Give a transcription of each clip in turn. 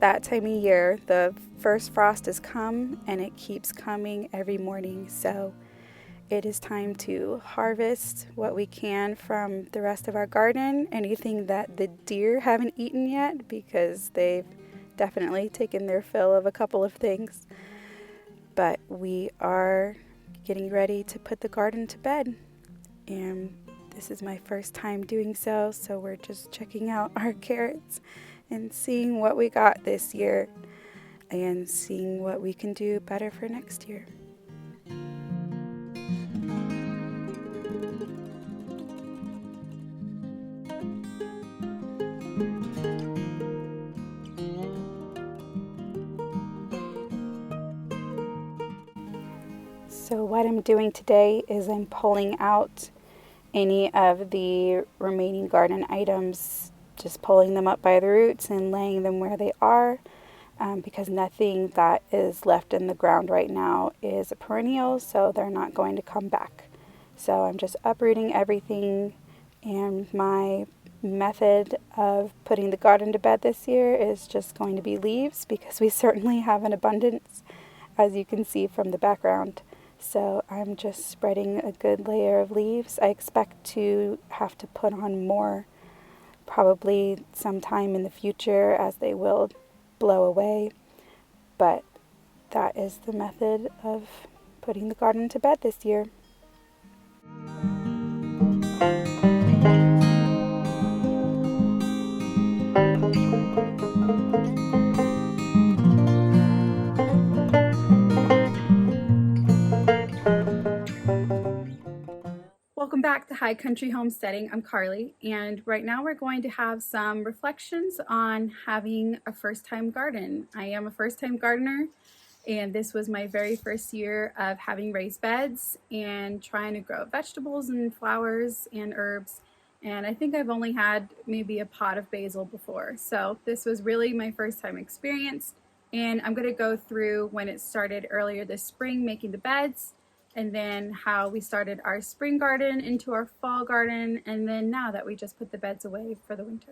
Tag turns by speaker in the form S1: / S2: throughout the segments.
S1: that time of year. The first frost has come and it keeps coming every morning. So it is time to harvest what we can from the rest of our garden, anything that the deer haven't eaten yet, because they've definitely taken their fill of a couple of things. But we are getting ready to put the garden to bed. And this is my first time doing so, so we're just checking out our carrots and seeing what we got this year and seeing what we can do better for next year. So what I'm doing today is I'm pulling out any of the remaining garden items, just pulling them up by the roots and laying them where they are, because nothing that is left in the ground right now is a perennial, so they're not going to come back. So I'm just uprooting everything, and my method of putting the garden to bed this year is just going to be leaves, because we certainly have an abundance, as you can see from the background. So I'm just spreading a good layer of leaves. I expect to have to put on more probably sometime in the future, as they will blow away. But that is the method of putting the garden to bed this year. Welcome back to High Country Homesteading. I'm Carly, and right now we're going to have some reflections on having a first-time garden. I am a first-time gardener, and this was my very first year of having raised beds and trying to grow vegetables and flowers and herbs. And I think I've only had maybe a pot of basil before. So this was really my first time experience. And I'm going to go through when it started earlier this spring making the beds, and then how we started our spring garden into our fall garden, and then now that we just put the beds away for the winter.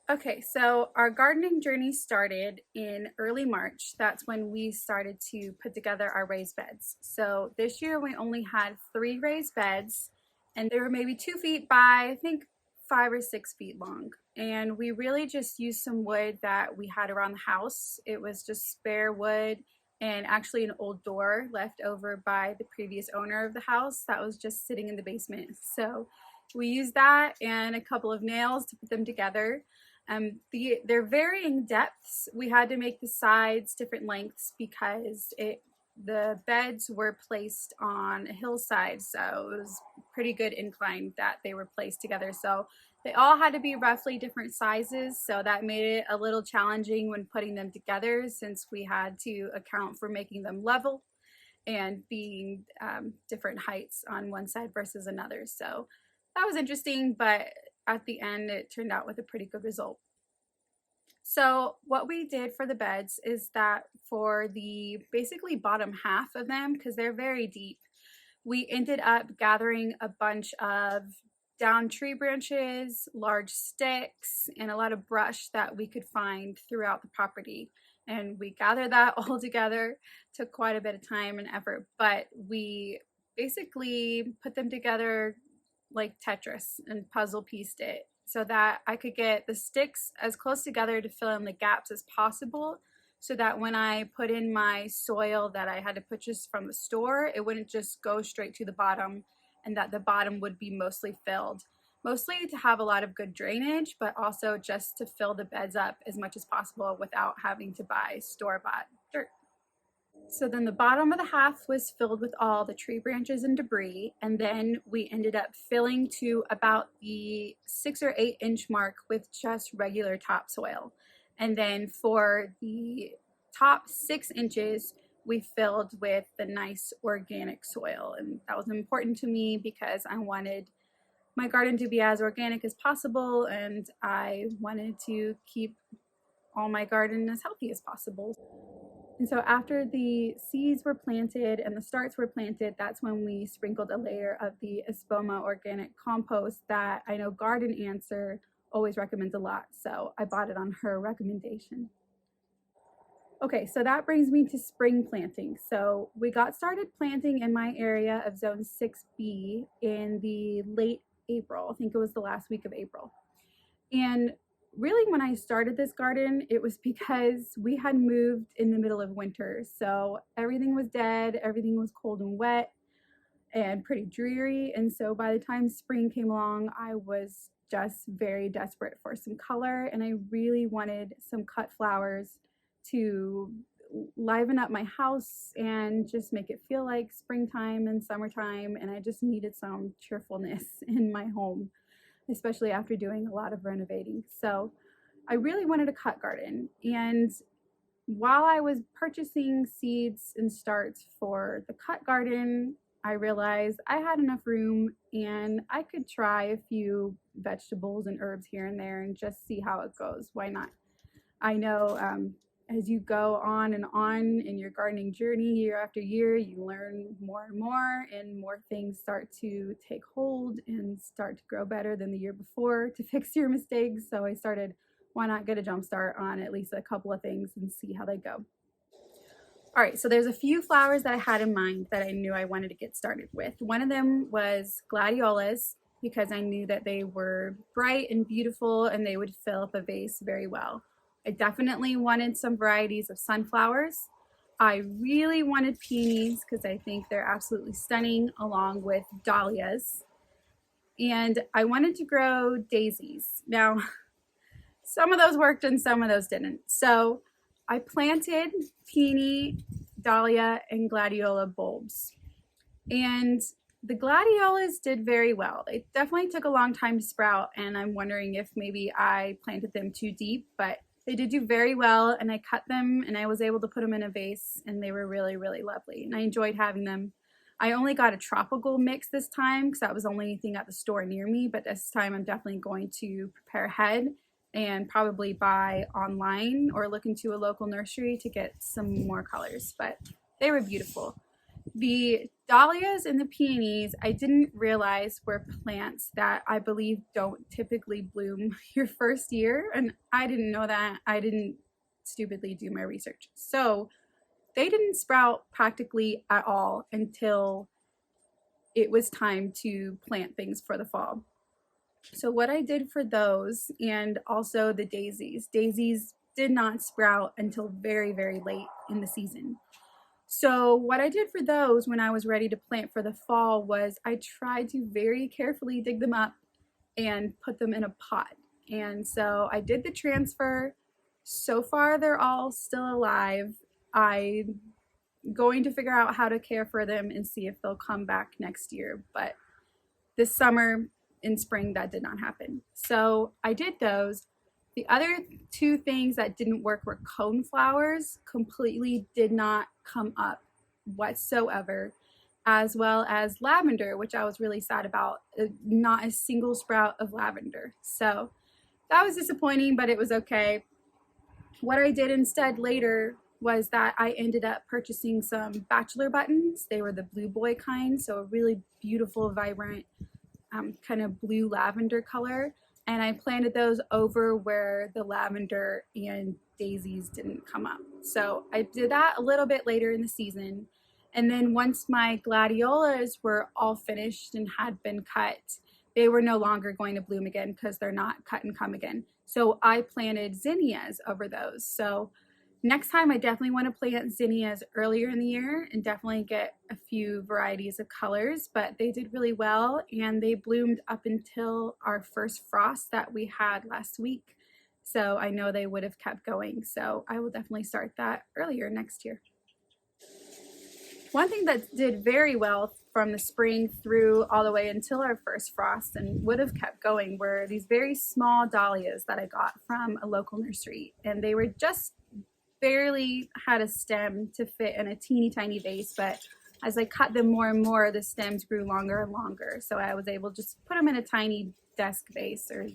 S1: Okay, so our gardening journey started in early March. That's when we started to put together our raised beds. So this year we only had 3 raised beds, and they were maybe 2 feet by, I think, 5 or 6 feet long. And we really just used some wood that we had around the house. It was just spare wood and actually an old door left over by the previous owner of the house that was just sitting in the basement. So we used that and a couple of nails to put them together. They're varying depths. We had to make the sides different lengths because the beds were placed on a hillside, so it was pretty good incline that they were placed together. So they all had to be roughly different sizes, so that made it a little challenging when putting them together, since we had to account for making them level and being different heights on one side versus another. So that was interesting, but at the end it turned out with a pretty good result. So what we did for the beds is that for the basically bottom half of them, because they're very deep, we ended up gathering a bunch of down tree branches, large sticks, and a lot of brush that we could find throughout the property. And we gathered that all together. Took quite a bit of time and effort, but we basically put them together like Tetris and puzzle pieced it so that I could get the sticks as close together to fill in the gaps as possible, so that when I put in my soil that I had to purchase from the store, it wouldn't just go straight to the bottom, and that the bottom would be mostly filled. Mostly to have a lot of good drainage, but also just to fill the beds up as much as possible without having to buy store-bought dirt. So then the bottom of the half was filled with all the tree branches and debris, and then we ended up filling to about the 6 or 8 inch mark with just regular topsoil. And then for the top 6 inches, we filled with the nice organic soil. And that was important to me because I wanted my garden to be as organic as possible, and I wanted to keep all my garden as healthy as possible. And so after the seeds were planted and the starts were planted, that's when we sprinkled a layer of the Espoma organic compost that I know Garden Answer always recommends a lot. So I bought it on her recommendation. Okay, so that brings me to spring planting. So we got started planting in my area of zone 6B in the late April. I think it was the last week of April. And really when I started this garden, it was because we had moved in the middle of winter. So everything was dead, everything was cold and wet and pretty dreary. And so by the time spring came along, I was just very desperate for some color, and I really wanted some cut flowers to liven up my house and just make it feel like springtime and summertime. And I just needed some cheerfulness in my home, especially after doing a lot of renovating. So I really wanted a cut garden. And while I was purchasing seeds and starts for the cut garden, I realized I had enough room and I could try a few vegetables and herbs here and there and just see how it goes. Why not? I know as you go on in your gardening journey year after year, you learn more and more things start to take hold and start to grow better than the year before to fix your mistakes. So I started, why not get a jump start on at least a couple of things and see how they go. All right, so there's a few flowers that I had in mind that I knew I wanted to get started with. One of them was gladiolas, because I knew that they were bright and beautiful and they would fill up a vase very well. I definitely wanted some varieties of sunflowers. I really wanted peonies because I think they're absolutely stunning, along with dahlias. And I wanted to grow daisies. Now, some of those worked and some of those didn't. So I planted peony, dahlia, and gladiola bulbs. And the gladiolas did very well. They definitely took a long time to sprout, and I'm wondering if maybe I planted them too deep, but they did do very well, and I cut them and I was able to put them in a vase, and they were really, really lovely, and I enjoyed having them. I only got a tropical mix this time because that was the only thing at the store near me, but this time I'm definitely going to prepare ahead and probably buy online or look into a local nursery to get some more colors, but they were beautiful. The dahlias and the peonies, I didn't realize were plants that I believe don't typically bloom your first year, and I didn't know that. I didn't stupidly do my research. So they didn't sprout practically at all until it was time to plant things for the fall. So what I did for those, and also the daisies did not sprout until very, very late in the season. So what I did for those when I was ready to plant for the fall was I tried to very carefully dig them up and put them in a pot. And so I did the transfer. So far they're all still alive. I'm going to figure out how to care for them and see if they'll come back next year. But this summer, in spring, that did not happen. So I did those. The other two things that didn't work were coneflowers, completely did not come up whatsoever, as well as lavender, which I was really sad about. Not a single sprout of lavender. So that was disappointing, but it was okay. What I did instead later was that I ended up purchasing some bachelor buttons. They were the blue boy kind, so a really beautiful, vibrant, kind of blue lavender color, and I planted those over where the lavender and daisies didn't come up. So I did that a little bit later in the season, and then once my gladiolas were all finished and had been cut, they were no longer going to bloom again because they're not cut and come again. So I planted zinnias over those. So next time I definitely want to plant zinnias earlier in the year and definitely get a few varieties of colors, but they did really well and they bloomed up until our first frost that we had last week. So I know they would have kept going. So I will definitely start that earlier next year. One thing that did very well from the spring through all the way until our first frost and would have kept going were these very small dahlias that I got from a local nursery, and they were just barely had a stem to fit in a teeny tiny vase, but as I cut them more and more, the stems grew longer and longer. So I was able to just put them in a tiny desk vase or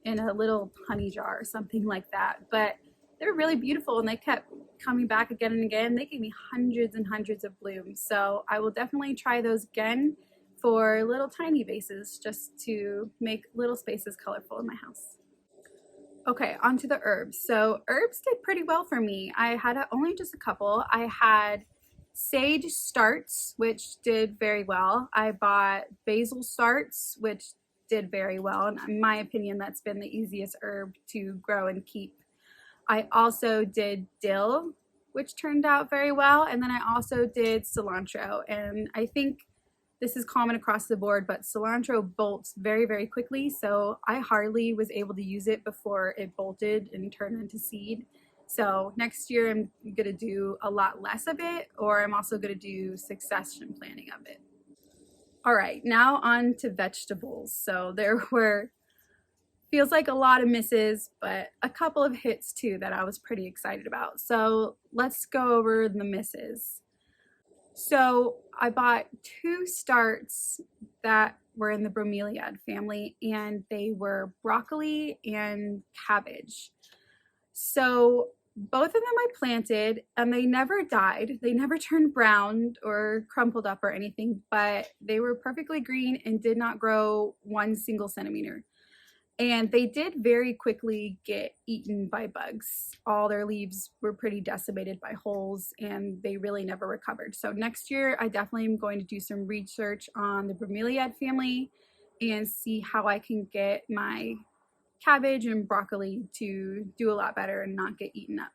S1: in a little honey jar or something like that. But they were really beautiful and they kept coming back again and again. They gave me hundreds and hundreds of blooms. So I will definitely try those again for little tiny vases just to make little spaces colorful in my house. Okay, onto the herbs. So herbs did pretty well for me. I had only just a couple. I had sage starts, which did very well. I bought basil starts, which did very well. And in my opinion, that's been the easiest herb to grow and keep. I also did dill, which turned out very well. And then I also did cilantro. And I think this is common across the board, but cilantro bolts very, very quickly. So I hardly was able to use it before it bolted and turned into seed. So next year I'm gonna do a lot less of it, or I'm also gonna do succession planting of it. All right, now on to vegetables. So there were, feels like a lot of misses, but a couple of hits too that I was pretty excited about. So let's go over the misses. So I bought two starts that were in the bromeliad family, and they were broccoli and cabbage. So both of them I planted, and they never died. They never turned brown or crumpled up or anything, but they were perfectly green and did not grow 1 single centimeter. And they did very quickly get eaten by bugs. All their leaves were pretty decimated by holes, and they really never recovered. So next year, I definitely am going to do some research on the bromeliad family and see how I can get my cabbage and broccoli to do a lot better and not get eaten up.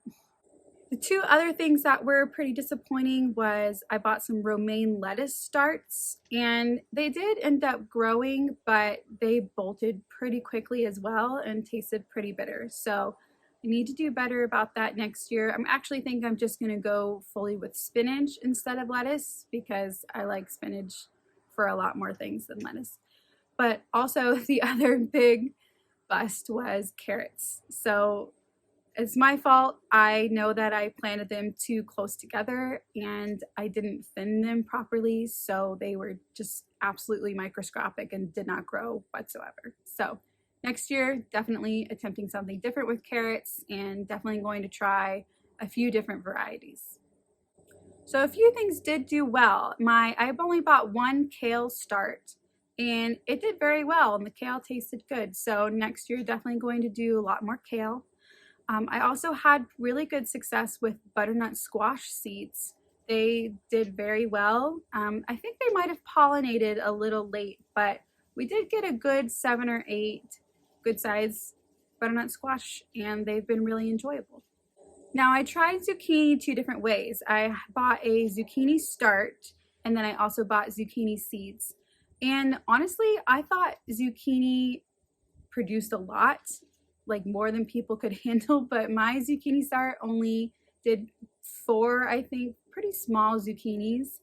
S1: The two other things that were pretty disappointing was I bought some romaine lettuce starts, and they did end up growing, but they bolted pretty quickly as well and tasted pretty bitter. So I need to do better about that next year. I'm actually think I'm just gonna go fully with spinach instead of lettuce because I like spinach for a lot more things than lettuce. But also the other big bust was carrots. So it's my fault. I know that I planted them too close together and I didn't thin them properly, so they were just absolutely microscopic and did not grow whatsoever. So next year, definitely attempting something different with carrots and definitely going to try a few different varieties. So a few things did do well. I've only bought one kale start and it did very well and the kale tasted good. So next year, definitely going to do a lot more kale. I also had really good success with butternut squash seeds. They did very well. I think they might have pollinated a little late, but we did get a good 7 or 8 good size butternut squash, and they've been really enjoyable. Now I tried zucchini 2 different ways. I bought a zucchini start, and then I also bought zucchini seeds. And honestly, I thought zucchini produced a lot, like more than people could handle, but my zucchini start only did 4, I think, pretty small zucchinis.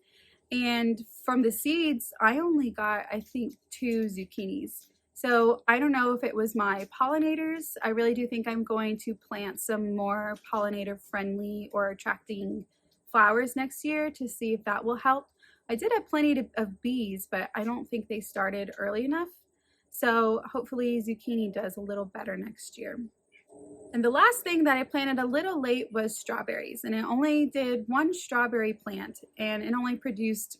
S1: And from the seeds, I only got, I think, 2 zucchinis. So I don't know if it was my pollinators. I really do think I'm going to plant some more pollinator friendly or attracting flowers next year to see if that will help. I did have plenty of bees, but I don't think they started early enough. So hopefully zucchini does a little better next year. And the last thing that I planted a little late was strawberries, and it only did 1 strawberry plant, and it only produced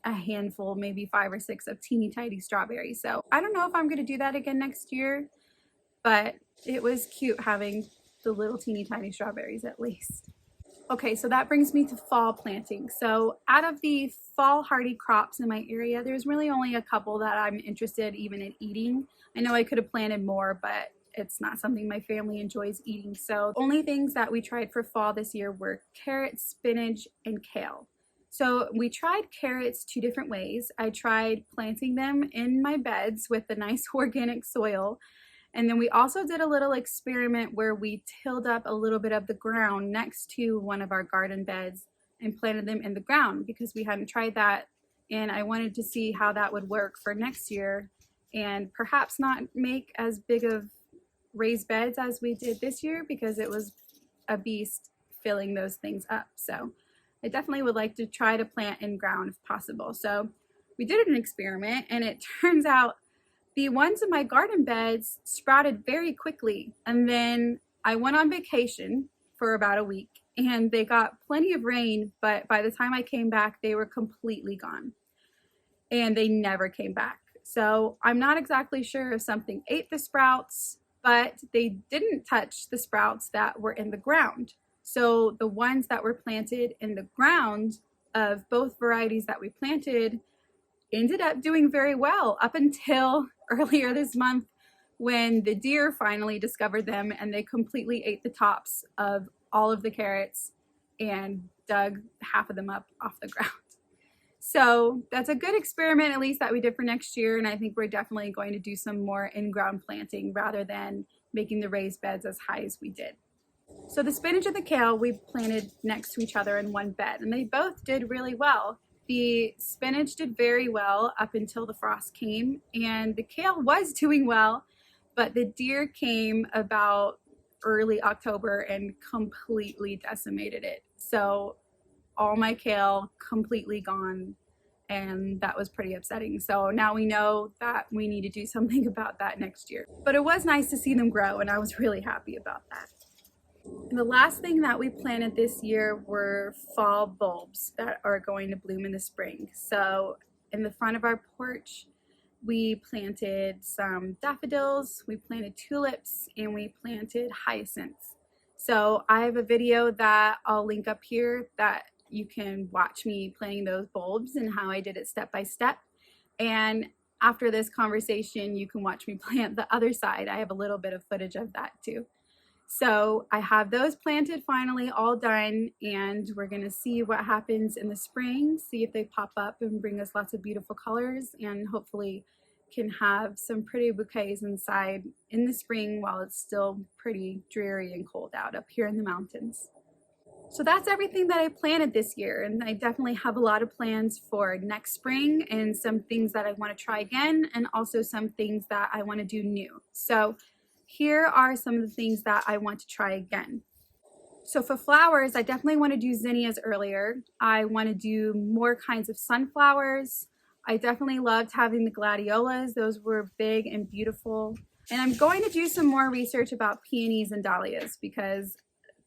S1: a handful, maybe 5 or 6 of teeny tiny strawberries. So I don't know if I'm going to do that again next year, but it was cute having the little teeny tiny strawberries at least. Okay, so that brings me to fall planting. So out of the fall hardy crops in my area, there's really only a couple that I'm interested even in eating. I know I could have planted more, but it's not something my family enjoys eating. So the only things that we tried for fall this year were carrots, spinach, and kale. So we tried carrots 2 different ways. I tried planting them in my beds with the nice organic soil. And then we also did a little experiment where we tilled up a little bit of the ground next to one of our garden beds and planted them in the ground because we hadn't tried that. And I wanted to see how that would work for next year and perhaps not make as big of raised beds as we did this year because it was a beast filling those things up. So I definitely would like to try to plant in ground if possible. So we did an experiment and it turns out the ones in my garden beds sprouted very quickly. And then I went on vacation for about a week and they got plenty of rain, but by the time I came back, they were completely gone and they never came back. So I'm not exactly sure if something ate the sprouts but they didn't touch the sprouts that were in the ground. So the ones that were planted in the ground of both varieties that we planted ended up doing very well up until earlier this month when the deer finally discovered them and they completely ate the tops of all of the carrots and dug half of them up off the ground. So that's a good experiment, at least that we did for next year. And I think we're definitely going to do some more in-ground planting rather than making the raised beds as high as we did. So the spinach and the kale we planted next to each other in one bed, and they both did really well. The spinach did very well up until the frost came, and the kale was doing well, but the deer came about early October and completely decimated it. So all my kale completely gone, and that was pretty upsetting. So now we know that we need to do something about that next year. But it was nice to see them grow, and I was really happy about that. And the last thing that we planted this year were fall bulbs that are going to bloom in the spring. So in the front of our porch, we planted some daffodils, we planted tulips, and we planted hyacinths. So I have a video that I'll link up here that you can watch me planting those bulbs and how I did it step by step. And after this conversation, you can watch me plant the other side. I have a little bit of footage of that too. So I have those planted finally all done, and we're gonna see what happens in the spring, see if they pop up and bring us lots of beautiful colors, and hopefully can have some pretty bouquets inside in the spring while it's still pretty dreary and cold out up here in the mountains. So that's everything that I planted this year, and I definitely have a lot of plans for next spring and some things that I want to try again, and also some things that I want to do new. So here are some of the things that I want to try again. So for flowers, I definitely want to do zinnias earlier. I want to do more kinds of sunflowers. I definitely loved having the gladiolas. Those were big and beautiful. And I'm going to do some more research about peonies and dahlias because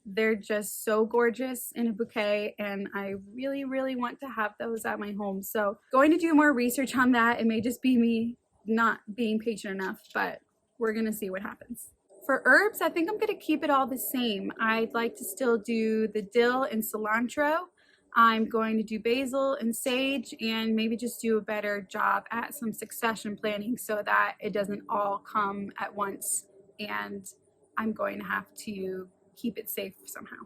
S1: they're just so gorgeous in a bouquet, and I really, really want to have those at my home. So going to do more research on that. It may just be me not being patient enough, but we're gonna see what happens. For herbs, I think I'm gonna keep it all the same. I'd like to still do the dill and cilantro. I'm going to do basil and sage, and maybe just do a better job at some succession planning so that it doesn't all come at once and I'm going to have to keep it safe somehow.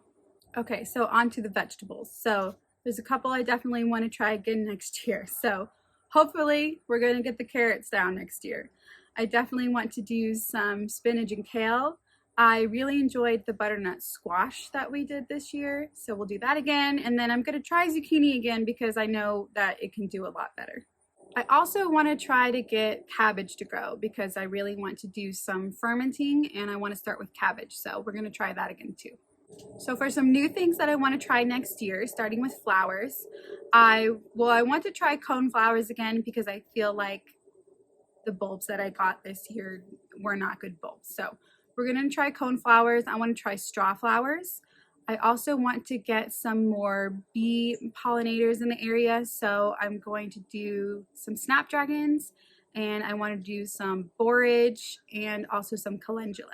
S1: Okay, so on to the vegetables. So there's a couple I definitely want to try again next year. So hopefully we're going to get the carrots down next year. I definitely want to do some spinach and kale. I really enjoyed the butternut squash that we did this year, so we'll do that again. And then I'm going to try zucchini again because I know that it can do a lot better. I also want to try to get cabbage to grow because I really want to do some fermenting, and I want to start with cabbage, so we're going to try that again too. So for some new things that I want to try next year, starting with flowers, I want to try cone flowers again because I feel like the bulbs that I got this year were not good bulbs. So we're going to try cone flowers. I want to try straw flowers. I also want to get some more bee pollinators in the area. So I'm going to do some snapdragons, and I want to do some borage and also some calendula.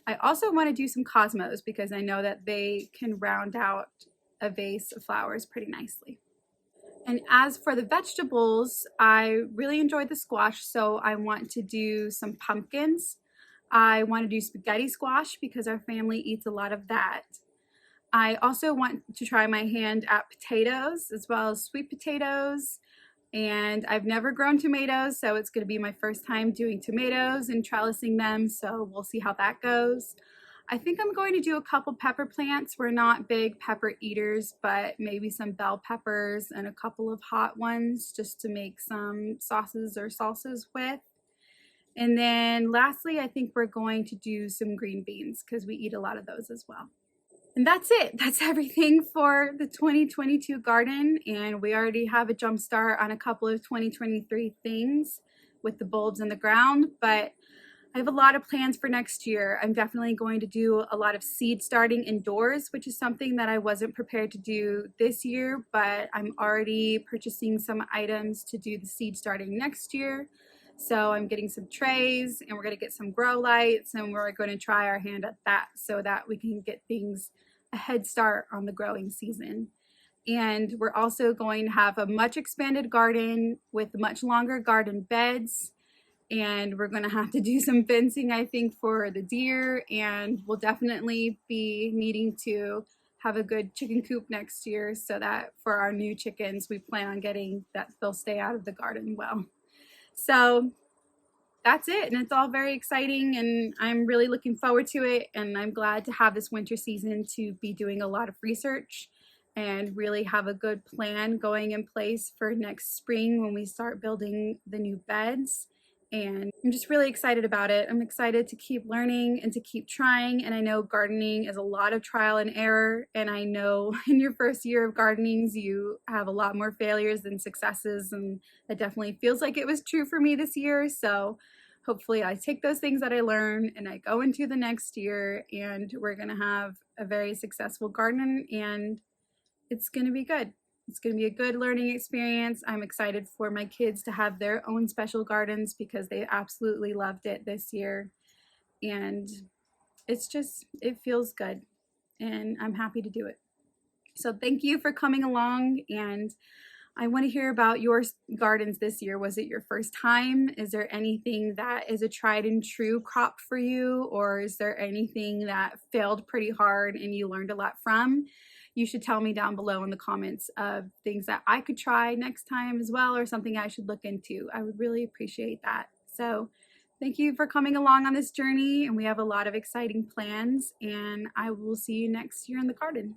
S1: I also want to do some cosmos because I know that they can round out a vase of flowers pretty nicely. And as for the vegetables, I really enjoyed the squash, so I want to do some pumpkins. I want to do spaghetti squash because our family eats a lot of that. I also want to try my hand at potatoes as well as sweet potatoes. And I've never grown tomatoes, so it's going to be my first time doing tomatoes and trellising them, so we'll see how that goes. I think I'm going to do a couple pepper plants. We're not big pepper eaters, but maybe some bell peppers and a couple of hot ones just to make some sauces or salsas with. And then lastly, I think we're going to do some green beans because we eat a lot of those as well. And that's it. That's everything for the 2022 garden. And we already have a jump start on a couple of 2023 things with the bulbs in the ground, but I have a lot of plans for next year. I'm definitely going to do a lot of seed starting indoors, which is something that I wasn't prepared to do this year, but I'm already purchasing some items to do the seed starting next year. So I'm getting some trays, and we're going to get some grow lights, and we're going to try our hand at that so that we can get things a head start on the growing season. And we're also going to have a much expanded garden with much longer garden beds. And we're going to have to do some fencing, I think, for the deer. And we'll definitely be needing to have a good chicken coop next year so that for our new chickens, we plan on getting that they'll stay out of the garden well. So that's it, and it's all very exciting, and I'm really looking forward to it, and I'm glad to have this winter season to be doing a lot of research and really have a good plan going in place for next spring when we start building the new beds. And I'm just really excited about it. I'm excited to keep learning and to keep trying, and I know gardening is a lot of trial and error, and I know in your first year of gardenings you have a lot more failures than successes, and that definitely feels like it was true for me this year. So hopefully I take those things that I learn and I go into the next year, and we're gonna have a very successful garden, and it's gonna be good. It's gonna be a good learning experience. I'm excited for my kids to have their own special gardens because they absolutely loved it this year. And it feels good, and I'm happy to do it. So thank you for coming along, and I want to hear about your gardens this year. Was it your first time? Is there anything that is a tried and true crop for you? Or is there anything that failed pretty hard and you learned a lot from? You should tell me down below in the comments of things that I could try next time as well, or something I should look into. I would really appreciate that. So thank you for coming along on this journey, and we have a lot of exciting plans, and I will see you next year in the garden.